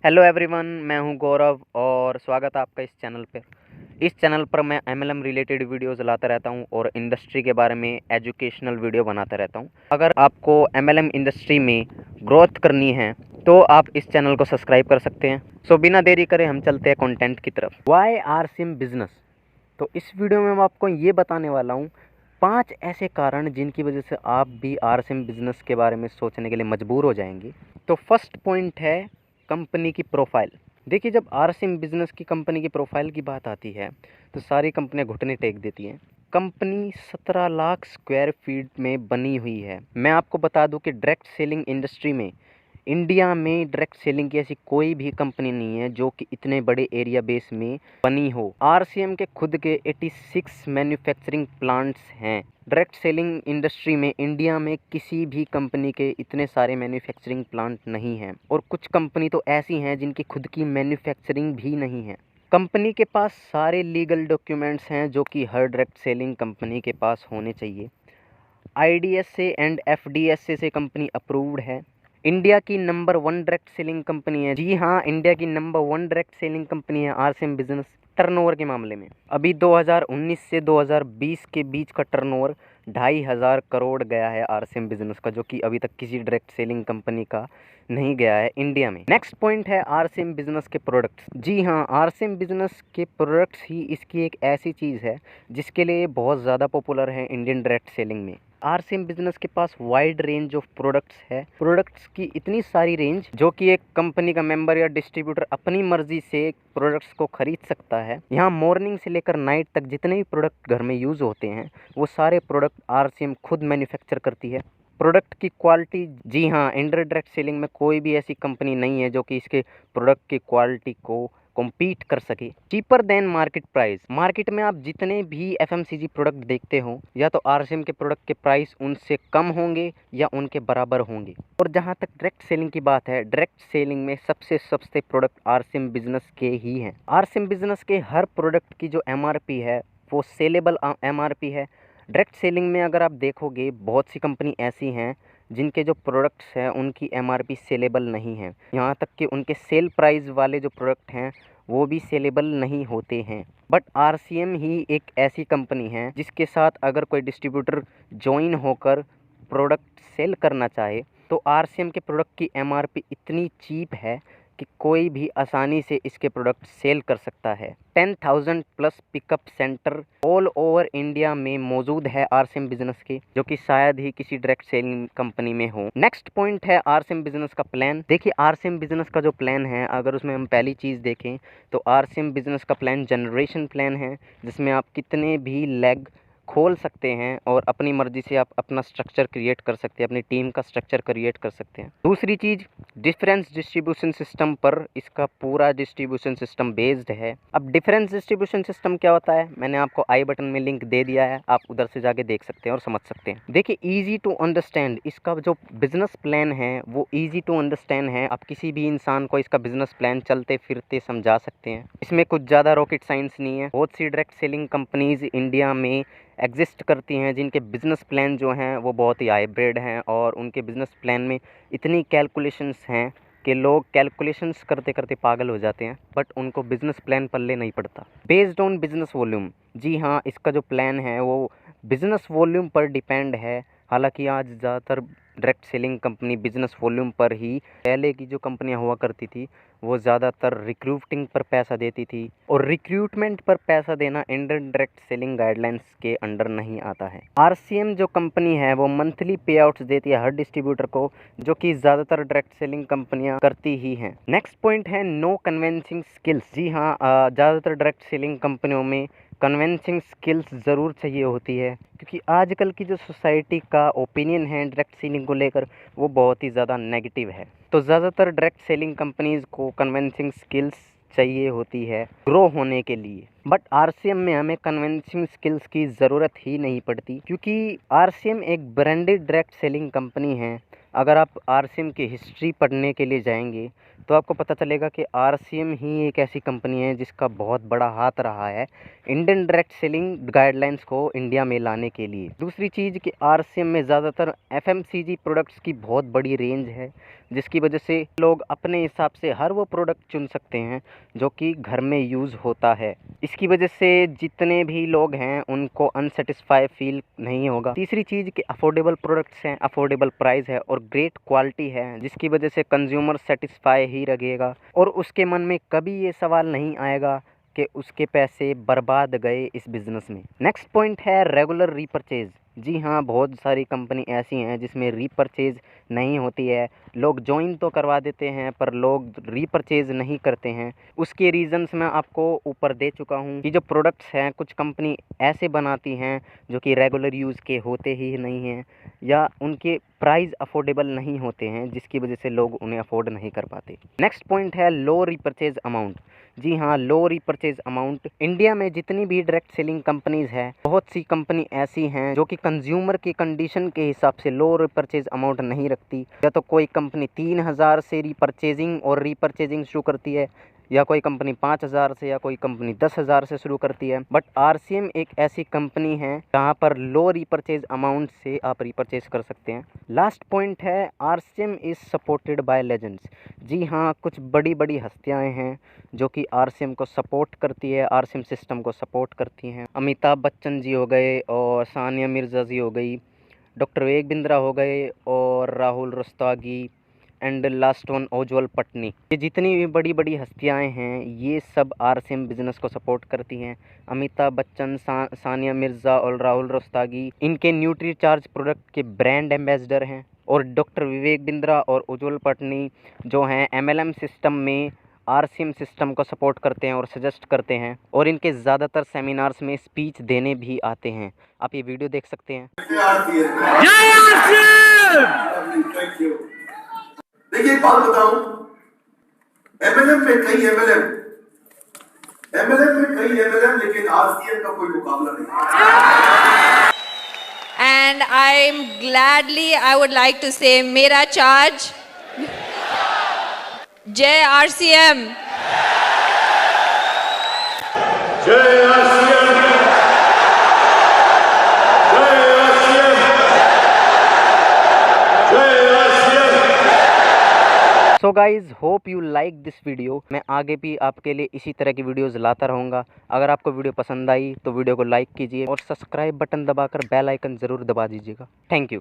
Hello everyone, मैं हूं गौरव और स्वागत है आपका इस चैनल पे। इस चैनल पर मैं एमएलएम रिलेटेड वीडियोस लाता रहता हूं और इंडस्ट्री के बारे में एजुकेशनल वीडियो बनाता रहता हूं। अगर आपको एमएलएम इंडस्ट्री में ग्रोथ करनी है तो आप इस चैनल को सब्सक्राइब कर सकते हैं। सो बिना देरी करे हम चलते हैं कंटेंट की तरफ। Why RCM business. तो इस वीडियो में मैं आपको ये बताने वाला हूँ 5 ऐसे कारण जिनकी वजह से आप भी आरसीएम बिजनेस के बारे में सोचने के लिए मजबूर हो जाएंगे। तो फर्स्ट पॉइंट है कंपनी की प्रोफाइल। देखिए, जब आरसीएम बिजनेस की कंपनी की प्रोफाइल की बात आती है तो सारी कंपनियां घुटने टेक देती हैं। कंपनी 17 लाख स्क्वायर फीट में बनी हुई है। मैं आपको बता दूं कि डायरेक्ट सेलिंग इंडस्ट्री में इंडिया में डायरेक्ट सेलिंग की ऐसी कोई भी कंपनी नहीं है जो कि इतने बड़े एरिया बेस में बनी हो। आरसीएम के खुद के 86 मैन्युफैक्चरिंग प्लांट्स हैं। डायरेक्ट सेलिंग इंडस्ट्री में इंडिया में किसी भी कंपनी के इतने सारे मैन्युफैक्चरिंग प्लांट नहीं हैं, और कुछ कंपनी तो ऐसी हैं जिनकी खुद की मैन्युफैक्चरिंग भी नहीं है। कंपनी के पास सारे लीगल डॉक्यूमेंट्स हैं जो कि हर डायरेक्ट सेलिंग कंपनी के पास होने चाहिए। आईडीएसए एंड एफडीएसए से कंपनी अप्रूव्ड है। इंडिया की नंबर 1 डायरेक्ट सेलिंग कंपनी है। जी हाँ, इंडिया की नंबर 1 डायरेक्ट सेलिंग कंपनी है आरसीएम बिजनेस। टर्नओवर के मामले में अभी 2019 से 2020 के बीच का टर्नओवर 2,500 करोड़ गया है आरसीएम बिजनेस का, जो कि अभी तक किसी डायरेक्ट सेलिंग कंपनी का नहीं गया है इंडिया में। नेक्स्ट पॉइंट है आरसीएम बिजनेस के प्रोडक्ट्स। जी हाँ, आरसीएम बिजनेस के प्रोडक्ट्स ही इसकी एक ऐसी चीज़ है जिसके लिए बहुत ज़्यादा पॉपुलर है इंडियन डायरेक्ट सेलिंग में। आरसीएम बिजनेस के पास वाइड रेंज ऑफ प्रोडक्ट्स है। प्रोडक्ट्स की इतनी सारी रेंज जो कि एक कंपनी का मेंबर या डिस्ट्रीब्यूटर अपनी मर्जी से प्रोडक्ट्स को खरीद सकता है। यहाँ मॉर्निंग से लेकर नाइट तक जितने भी प्रोडक्ट घर में यूज़ होते हैं वो सारे प्रोडक्ट आरसीएम खुद मैन्युफैक्चर करती है। प्रोडक्ट की क्वालिटी, जी हाँ, इंडियन डायरेक्ट सेलिंग में कोई भी ऐसी कंपनी नहीं है जो कि इसके प्रोडक्ट की क्वालिटी को कॉम्पीट कर सके। Cheaper than market price. Market में आप जितने भी एफएमसीजी प्रोडक्ट देखते हो, या तो आरसीएम के प्रोडक्ट के प्राइस उनसे कम होंगे या उनके बराबर होंगे। और जहां तक डायरेक्ट सेलिंग की बात है, डायरेक्ट सेलिंग में सबसे सस्ते प्रोडक्ट आरसीएम बिजनेस के ही हैं। आरसीएम बिजनेस के हर प्रोडक्ट की जो एमआरपी है वो सेलेबल एमआरपी है। डायरेक्ट सेलिंग में अगर आप देखोगे बहुत सी कंपनी ऐसी हैं जिनके जो प्रोडक्ट्स हैं उनकी एमआरपी सेलेबल नहीं है। यहाँ तक कि उनके सेल प्राइस वाले जो प्रोडक्ट हैं वो भी सेलेबल नहीं होते हैं। बट आरसीएम ही एक ऐसी कंपनी है जिसके साथ अगर कोई डिस्ट्रीब्यूटर ज्वाइन होकर प्रोडक्ट सेल करना चाहे तो आरसीएम के प्रोडक्ट की एमआरपी इतनी चीप है कि कोई भी आसानी से इसके प्रोडक्ट सेल कर सकता है। 10,000 plus pickup centre all over India में मौजूद है आरसीएम बिजनेस के, जो कि शायद ही किसी डायरेक्ट सेलिंग कंपनी में हो। नेक्स्ट पॉइंट है आरसीएम बिजनेस का प्लान। देखिए, आरसीएम बिजनेस का जो प्लान है, अगर उसमें हम पहली चीज़ देखें तो आरसीएम बिजनेस का प्लान जनरेशन प्लान है, जिसमें आप कितने भी लेग खोल सकते हैं और अपनी मर्जी से आप अपना स्ट्रक्चर क्रिएट कर सकते हैं, अपनी टीम का स्ट्रक्चर क्रिएट कर सकते हैं। दूसरी चीज़, डिफरेंस डिस्ट्रीब्यूशन सिस्टम पर इसका पूरा डिस्ट्रीब्यूशन सिस्टम बेस्ड है। अब डिफरेंस डिस्ट्रीब्यूशन सिस्टम क्या होता है, मैंने आपको आई बटन में लिंक दे दिया है, आप उधर से जाके देख सकते हैं और समझ सकते हैं। देखिए, ईजी टू अंडरस्टैंड इसका जो बिजनेस प्लान है वो ईजी टू अंडरस्टैंड है। आप किसी भी इंसान को इसका बिजनेस प्लान चलते फिरते समझा सकते हैं। इसमें कुछ ज़्यादा रॉकेट साइंस नहीं है। बहुत सी डायरेक्ट सेलिंग कंपनीज इंडिया में एग्जिस्ट करती हैं जिनके बिज़नेस प्लान जो हैं वो बहुत ही हाइब्रिड हैं, और उनके बिज़नेस प्लान में इतनी कैलकुलेशंस हैं कि लोग कैलकुलेशंस करते करते पागल हो जाते हैं, बट उनको बिज़नेस प्लान पल्ले नहीं पड़ता। Based on business volume. जी हाँ, इसका जो प्लान है वो बिज़नेस वॉल्यूम पर डिपेंड है। हालांकि आज ज़्यादातर direct selling company business volume पर ही, पहले की जो कंपनियां हुआ करती थी वो ज़्यादातर रिक्रूटिंग पर पैसा देती थी, और रिक्रूटमेंट पर पैसा देना इंडियन डायरेक्ट सेलिंग गाइडलाइंस के अंडर नहीं आता है। आरसीएम जो कंपनी है वो मंथली पे आउट्स देती है हर डिस्ट्रीब्यूटर को, जो कि ज़्यादातर डायरेक्ट सेलिंग कंपनियां करती ही हैं। नेक्स्ट पॉइंट है नो कन्वेंसिंग स्किल्स। जी हाँ, ज़्यादातर डायरेक्ट सेलिंग कंपनियों में कन्वेंसिंग स्किल्स ज़रूर चाहिए होती है, क्योंकि आजकल की जो सोसाइटी का ओपिनियन है डायरेक्ट सेलिंग को लेकर वो बहुत ही ज़्यादा नेगेटिव है। तो ज़्यादातर डायरेक्ट सेलिंग कंपनीज़ को कन्वेंसिंग स्किल्स चाहिए होती है ग्रो होने के लिए। बट आरसीएम में हमें कन्वेंसिंग स्किल्स की ज़रूरत ही नहीं पड़ती, क्योंकि आरसीएम एक ब्रांडेड डायरेक्ट सेलिंग कंपनी है। अगर आप आरसीएम की हिस्ट्री पढ़ने के लिए जाएंगे तो आपको पता चलेगा कि आरसीएम ही एक ऐसी कंपनी है जिसका बहुत बड़ा हाथ रहा है इंडियन डायरेक्ट सेलिंग गाइडलाइंस को इंडिया में लाने के लिए। दूसरी चीज़ कि आरसीएम में ज़्यादातर एफएमसीजी प्रोडक्ट्स की बहुत बड़ी रेंज है, जिसकी वजह से लोग अपने हिसाब से हर वो प्रोडक्ट चुन सकते हैं जो कि घर में यूज़ होता है। इसकी वजह से जितने भी लोग हैं उनको अनसेटिस्फाई फील नहीं होगा। तीसरी चीज़ कि अफोर्डेबल प्रोडक्ट्स हैं, अफोर्डेबल प्राइस है और ग्रेट क्वालिटी है, जिसकी वजह से कंज्यूमर सेटिस्फाई ही रहेगा और उसके मन में कभी ये सवाल नहीं आएगा कि उसके पैसे बर्बाद गए इस बिज़नेस में। नेक्स्ट पॉइंट है रेगुलर रीपरचेज़। जी हाँ, बहुत सारी कंपनी ऐसी हैं जिसमें रीपरचेज़ नहीं होती है। लोग जॉइन तो करवा देते हैं पर लोग रीपरचेज़ नहीं करते हैं। उसके रीज़न्स मैं आपको ऊपर दे चुका हूँ कि जो प्रोडक्ट्स हैं कुछ कंपनी ऐसे बनाती हैं जो कि रेगुलर यूज़ के होते ही नहीं हैं या उनके प्राइस अफोर्डेबल नहीं होते हैं, जिसकी वजह से लोग उन्हें अफोर्ड नहीं कर पाते। नेक्स्ट पॉइंट है लो रीपरचेज़ अमाउंट। जी हाँ, लो रीपरचेज़ अमाउंट। इंडिया में जितनी भी डायरेक्ट सेलिंग कंपनीज़ हैं, बहुत सी कंपनी ऐसी हैं जो कि कंज्यूमर की कंडीशन के हिसाब से लो रीपरचेज़ अमाउंट नहीं रखती। या तो कोई कंपनी 3,000 से रीपरचेजिंग और रीपरचेजिंग शुरू करती है, या कोई कंपनी 5,000 से, या कोई कंपनी 10,000 से शुरू करती है। बट आरसीएम एक ऐसी कंपनी है जहाँ पर लो रीपरचेज अमाउंट से आप रीपरचेज कर सकते हैं। लास्ट पॉइंट है RCM is supported by legends. जी हाँ, कुछ बड़ी बड़ी हस्तियाँ हैं जो कि आरसीएम को सपोर्ट करती है, आरसीएम सिस्टम को सपोर्ट करती हैं। अमिताभ बच्चन जी हो गए और सानिया मिर्ज़ा जी हो गई, डॉक्टर विवेक बिंद्रा हो गए और Rahul Rastogi and last one Ujjwal Patni. ये जितनी भी बड़ी बड़ी हस्तियां हैं ये सब आरसीएम बिजनेस को सपोर्ट करती हैं। अमिताभ बच्चन, सानिया मिर्ज़ा और राहुल रस्तोगी इनके न्यूट्रीचार्ज प्रोडक्ट के ब्रांड एम्बेसडर हैं। और डॉक्टर विवेक बिंद्रा और उज्ज्वल पटनी जो हैं एमएलएम सिस्टम में आरसीएम सिस्टम को सपोर्ट करते हैं और सजेस्ट करते हैं, और इनके ज़्यादातर सेमिनार्स में स्पीच देने भी आते हैं। आप ये वीडियो देख सकते हैं। देखिए एक बात बताऊं, एमएलएम में कई एमएलएम लेकिन आरसीएम का कोई मुकाबला नहीं। And I'm gladly I would like to say मेरा चार्ज, जय आरसीएम, जय आरसीएम, जय आरसीएम, जय RCM. So guys, hope you like this video. मैं आगे भी आपके लिए इसी तरह की वीडियोज़ लाता रहूँगा। अगर आपको वीडियो पसंद आई तो वीडियो को लाइक कीजिए और सब्सक्राइब बटन दबाकर बेल आइकन ज़रूर दबा दीजिएगा। Thank you.